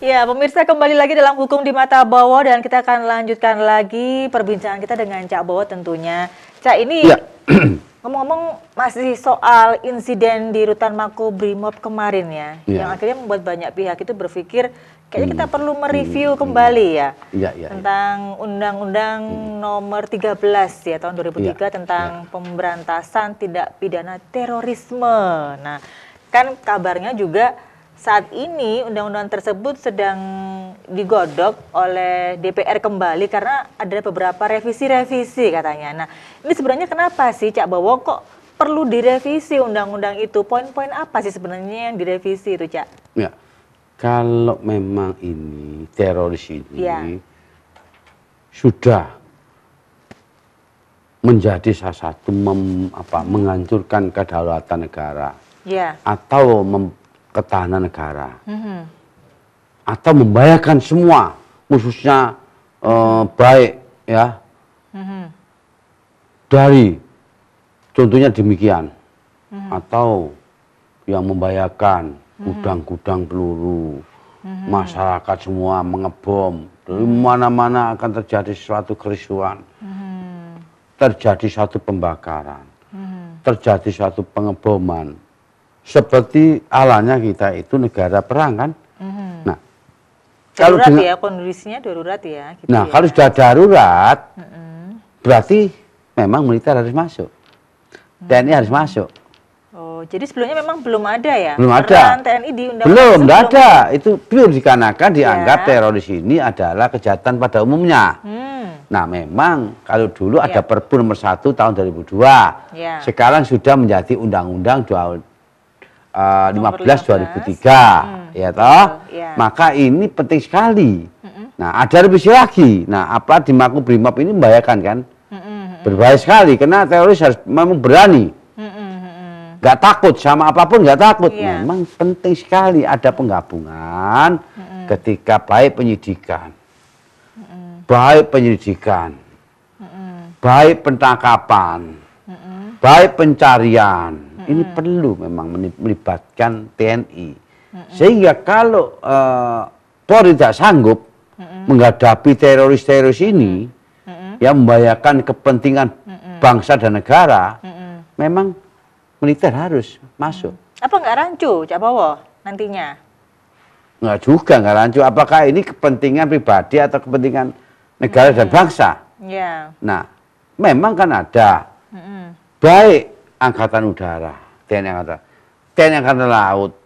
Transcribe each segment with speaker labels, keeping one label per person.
Speaker 1: Ya, pemirsa, kembali lagi dalam Hukum di Mata Bowo dan kita akan lanjutkan lagi perbincangan kita dengan Cak Bowo tentunya. Cak, ini
Speaker 2: Ya.
Speaker 1: ngomong-ngomong masih soal insiden di Rutan Makobrimob kemarin ya, yang akhirnya membuat banyak pihak itu berpikir kayaknya kita perlu mereview kembali ya, tentang Undang-Undang Nomor 13 ya tahun 2003 tentang pemberantasan tindak pidana terorisme. Nah, kan kabarnya juga saat ini undang-undang tersebut sedang digodok oleh DPR kembali karena ada beberapa revisi-revisi katanya. Nah, ini sebenarnya kenapa sih Cak Bowo kok perlu direvisi undang-undang itu? Poin-poin apa sih sebenarnya yang direvisi itu, Cak?
Speaker 2: Ya, kalau memang ini teroris ini sudah menjadi salah satu menghancurkan kedaulatan negara atau ketahanan negara, atau membahayakan semua, khususnya baik ya, dari contohnya demikian, atau yang membahayakan gudang-gudang peluru, masyarakat semua mengebom, dari mana-mana akan terjadi suatu kerusuhan, terjadi suatu pembakaran, terjadi suatu pengeboman. Seperti alanya kita itu negara perang kan. Nah, kalau
Speaker 1: darurat ya, kondisinya darurat ya. Gitu
Speaker 2: nah,
Speaker 1: ya.
Speaker 2: kalau sudah darurat, berarti memang militer harus masuk, TNI harus masuk.
Speaker 1: Oh, jadi sebelumnya memang belum ada ya?
Speaker 2: Belum ada.
Speaker 1: Peran TNI di undang-undang
Speaker 2: belum ada. Itu pure dikarenakan dianggap teroris ini adalah kejahatan pada umumnya. Nah, memang kalau dulu ada Perpu nomor 1 tahun 2002. Sekarang sudah menjadi Undang-Undang 15 2003, ya toh. Maka ini penting sekali. Nah, ada revisi lagi. Nah, apa di Makobrimob ini membahayakan kan? Berbahaya sekali karena teroris harus memang berani. Gak takut sama apapun, gak takut. Memang penting sekali ada penggabungan ketika baik penyidikan, baik penangkapan, baik pencarian. Ini perlu memang melibatkan TNI. Sehingga kalau Polri tidak sanggup menghadapi teroris-teroris ini yang membahayakan kepentingan bangsa dan negara, memang militer harus masuk.
Speaker 1: Apa nggak rancu, Cak Bowo, nantinya?
Speaker 2: Nggak juga, nggak rancu. Apakah ini kepentingan pribadi atau kepentingan negara dan bangsa? Nah, memang kan ada baik Angkatan Udara, TNI Angkatan Laut,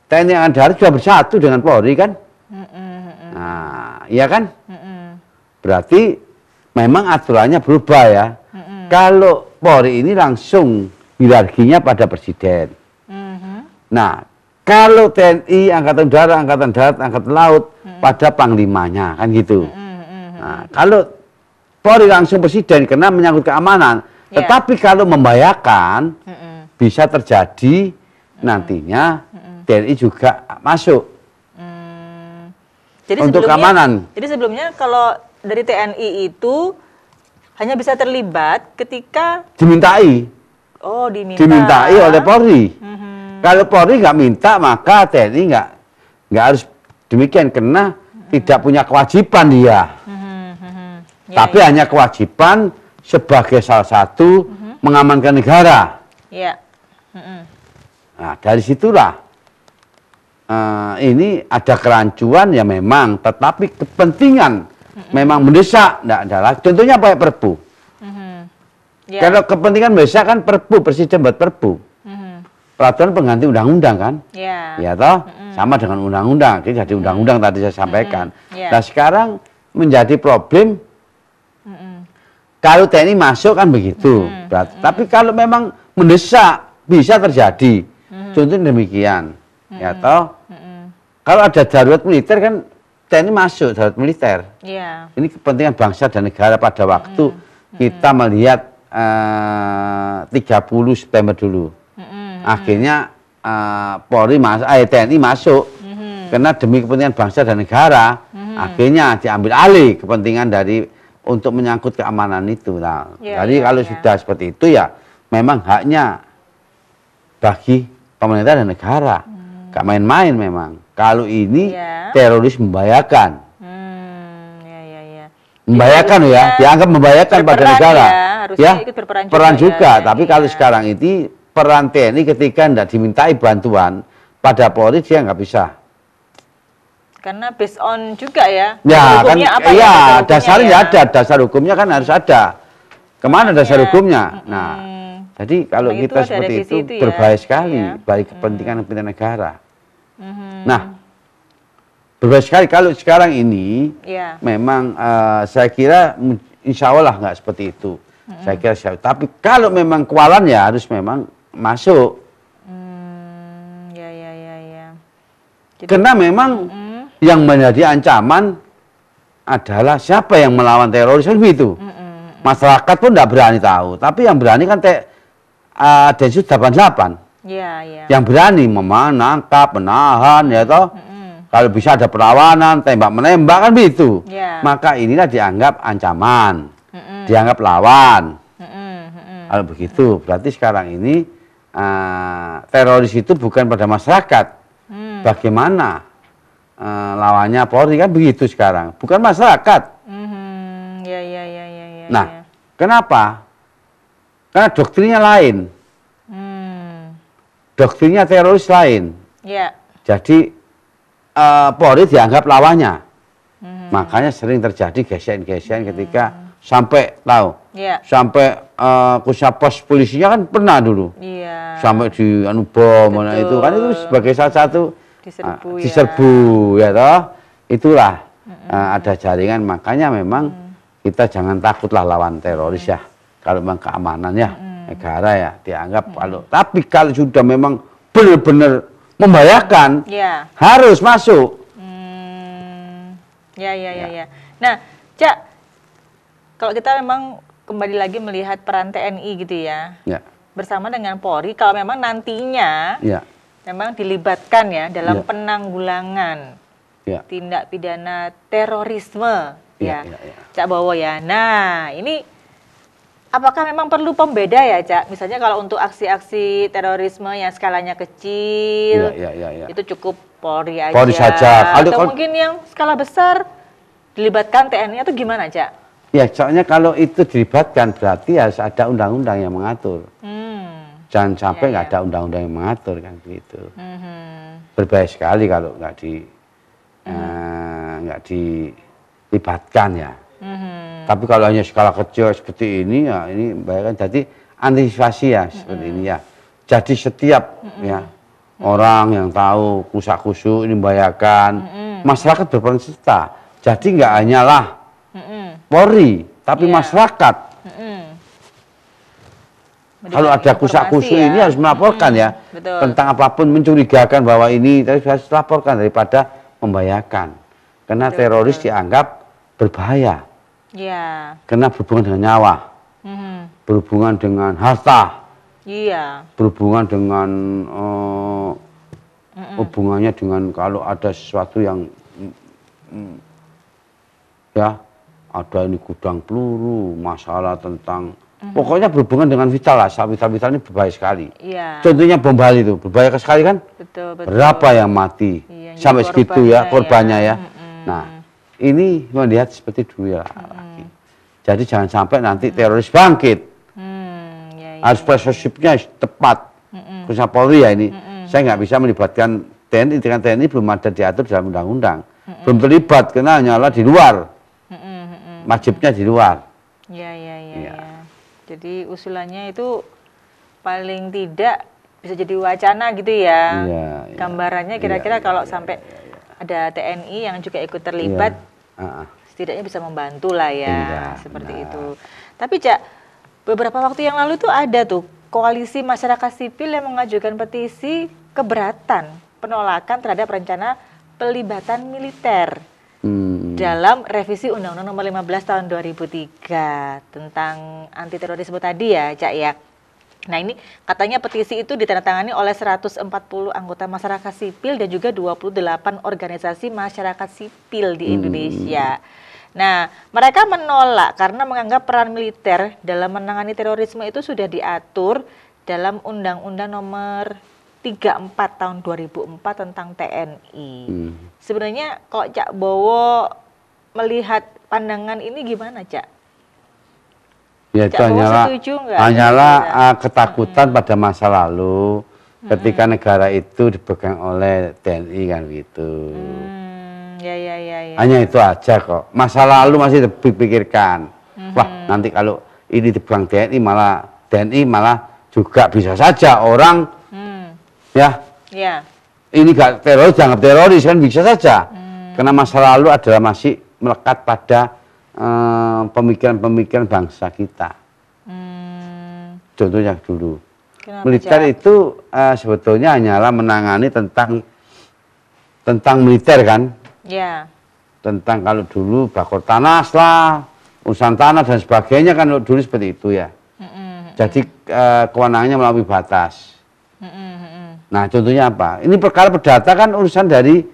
Speaker 2: TNI Angkatan Darat sudah bersatu dengan Polri kan? Nah, iya kan? Berarti memang aturannya berubah ya. Kalau Polri ini langsung hierarkinya pada presiden. Nah, kalau TNI, Angkatan Udara, Angkatan Darat, Angkatan Laut pada panglimanya kan gitu. Nah, kalau Polri langsung presiden karena menyangkut keamanan. Tetapi kalau membahayakan bisa terjadi nantinya TNI juga masuk
Speaker 1: jadi
Speaker 2: untuk keamanan.
Speaker 1: Jadi sebelumnya kalau dari TNI itu hanya bisa terlibat ketika
Speaker 2: dimintai.
Speaker 1: Oh,
Speaker 2: dimintai oleh Polri. Kalau Polri nggak minta, maka TNI nggak harus demikian karena tidak punya kewajiban dia. Tapi hanya kewajiban sebagai salah satu mengamankan negara. Nah, dari situlah ini ada kerancuan ya memang, tetapi kepentingan memang mendesak, enggak adalah. Contohnya pakai Perpu. Kalau kepentingan mendesak kan Perpu, presiden buat Perpu. Peraturan pengganti undang-undang kan? Ya toh, sama dengan undang-undang. Jadi undang-undang tadi saya sampaikan. Nah, sekarang menjadi problem kalau TNI masuk kan begitu. Tapi kalau memang mendesak bisa terjadi. Contohnya demikian. Ya toh. Kalau ada darurat militer kan TNI masuk darurat militer. Ini kepentingan bangsa dan negara pada waktu kita melihat 30 September dulu. Akhirnya Polri TNI masuk karena demi kepentingan bangsa dan negara. Akhirnya diambil alih kepentingan dari untuk menyangkut keamanan itu. Nah, jadi kalau sudah seperti itu ya memang haknya bagi pemerintah dan negara. Gak main-main memang. Kalau ini teroris membahayakan. Membahayakan ya, dianggap membahayakan pada negara. Ya, peran juga. Tapi kalau sekarang ini peran TNI ketika tidak dimintai bantuan pada Polri dia nggak bisa.
Speaker 1: Karena based on juga ya.
Speaker 2: Ya kan, iya dasarnya ada, dasar hukumnya kan harus ada. Kemana dasar hukumnya? Nah, jadi kalau kita seperti itu berbahaya sekali bagi kepentingan negara. Nah, berbahaya sekali kalau sekarang ini memang saya kira insya Allah nggak seperti itu. Saya kira tapi kalau memang kewalan ya harus memang masuk. Jadi, karena memang yang menjadi ancaman adalah siapa yang melawan terorisme itu. Masyarakat pun tidak berani tahu, tapi yang berani kan Densus 88. Yang berani menangkap, menahan, ya toh. Kalau bisa ada perlawanan, tembak-menembak kan begitu. Maka inilah dianggap ancaman, dianggap lawan. Kalau begitu, berarti sekarang ini teroris itu bukan pada masyarakat. Bagaimana lawannya Polri kan begitu sekarang, bukan masyarakat. Nah, kenapa? Karena doktrinnya lain. Doktrinnya teroris lain. Jadi Polri dianggap lawannya. Makanya sering terjadi gesekan-gesekan ketika sampai tahu, sampai Kusapos polisinya kan pernah dulu, sampai di bom mana itu kan itu sebagai salah satu diserbu ya toh, itulah ada jaringan. Makanya memang kita jangan takutlah lawan teroris ya, kalau memang keamanan ya negara ya dianggap. Tapi kalau sudah memang benar-benar membahayakan, harus masuk.
Speaker 1: Nah, Cak, kalau kita memang kembali lagi melihat peran TNI gitu ya, bersama dengan Polri, kalau memang nantinya memang dilibatkan ya dalam penanggulangan tindak pidana terorisme, Cak Bowo ya. Nah, ini apakah memang perlu pembeda ya, Cak? Misalnya kalau untuk aksi-aksi terorisme yang skalanya kecil, itu cukup Polri aja.
Speaker 2: Polri saja.
Speaker 1: Atau mungkin yang skala besar dilibatkan TNI atau gimana, Cak?
Speaker 2: Ya, soalnya kalau itu dilibatkan berarti harus ada undang-undang yang mengatur. Jangan sampai nggak ada undang-undang yang mengatur kan begitu. Berbahaya sekali kalau nggak dilibatkan ya. Tapi kalau hanya skala kecil seperti ini ya ini bahkan jadi antisipasi ya seperti ini ya. Jadi setiap ya orang yang tahu kusak-kusuk ini membahayakan, masyarakat berperan serta. Jadi nggak hanyalah Polri, tapi masyarakat. Kalau ada kusak-kusuk ini harus melaporkan ya. Tentang apapun mencurigakan bahwa ini harus laporkan daripada membahayakan. Karena teroris dianggap berbahaya. Karena berhubungan dengan nyawa, berhubungan dengan harta, berhubungan dengan hubungannya dengan kalau ada sesuatu yang ya ada ini gudang peluru, masalah tentang pokoknya berhubungan dengan vital lah. Vital ini berbahaya sekali. Contohnya bom Bali itu berbahaya sekali kan? Berapa yang mati sampai segitu ya korbannya ya. Nah, ini melihat seperti dulu ya lagi. Jadi jangan sampai nanti teroris bangkit. Harus pressure-nya tepat. Khususnya Polri ya ini. Saya nggak bisa melibatkan TNI, dengan TNI belum ada diatur dalam undang-undang. Belum terlibat karena hanyalah di luar. Wajibnya di luar.
Speaker 1: Jadi usulannya itu paling tidak bisa jadi wacana gitu ya. Gambarannya kira-kira kalau sampai ada TNI yang juga ikut terlibat, setidaknya bisa membantu lah ya, seperti itu. Tapi Cak, beberapa waktu yang lalu tuh ada tuh koalisi masyarakat sipil yang mengajukan petisi keberatan penolakan terhadap rencana pelibatan militer dalam revisi Undang-Undang Nomor 15 Tahun 2003 tentang anti terorisme tadi ya, Cak ya. Nah, ini katanya petisi itu ditandatangani oleh 140 anggota masyarakat sipil dan juga 28 organisasi masyarakat sipil di Indonesia. Nah, mereka menolak karena menganggap peran militer dalam menangani terorisme itu sudah diatur dalam Undang-Undang Nomor 34 tahun 2004 tentang TNI. Sebenarnya kalau Cak Bowo melihat pandangan ini gimana, Cak?
Speaker 2: Ya itu hanyalah ketakutan pada masa lalu ketika negara itu dipegang oleh TNI kan gitu.
Speaker 1: Ya.
Speaker 2: Hanya itu aja kok. Masa lalu masih dipikirkan. Wah, nanti kalau ini dipegang TNI malah juga bisa saja orang ya. Ini gak teroris, jangan teroris kan bisa saja. Karena masa lalu adalah masih melekat pada pemikiran-pemikiran bangsa kita. Contohnya dulu. Kenapa, militer itu sebetulnya hanyalah menangani tentang militer kan. Tentang kalau dulu bakor tanah lah, urusan tanah dan sebagainya kan dulu seperti itu ya. Jadi kewenangannya melalui batas. Nah contohnya apa? Ini perkara perdata kan urusan dari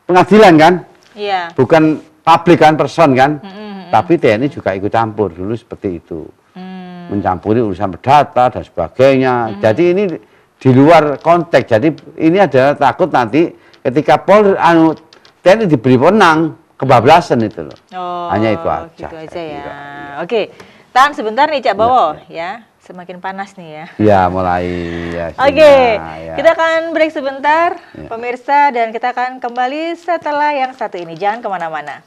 Speaker 2: pengadilan kan? Bukan publik kan, person kan? Tapi TNI juga ikut campur dulu seperti itu. Mencampuri urusan perdata dan sebagainya. Jadi ini di luar konteks. Jadi ini adalah takut nanti ketika TNI diberi wewenang kebablasan itu loh. Hanya itu aja.
Speaker 1: Gitu aja ya. Oke, tahan sebentar nih Cak Bowo ya. Semakin panas nih ya.
Speaker 2: Ya mulai ya.
Speaker 1: Oke, kita akan break sebentar pemirsa dan kita akan kembali setelah yang satu ini. Jangan kemana-mana.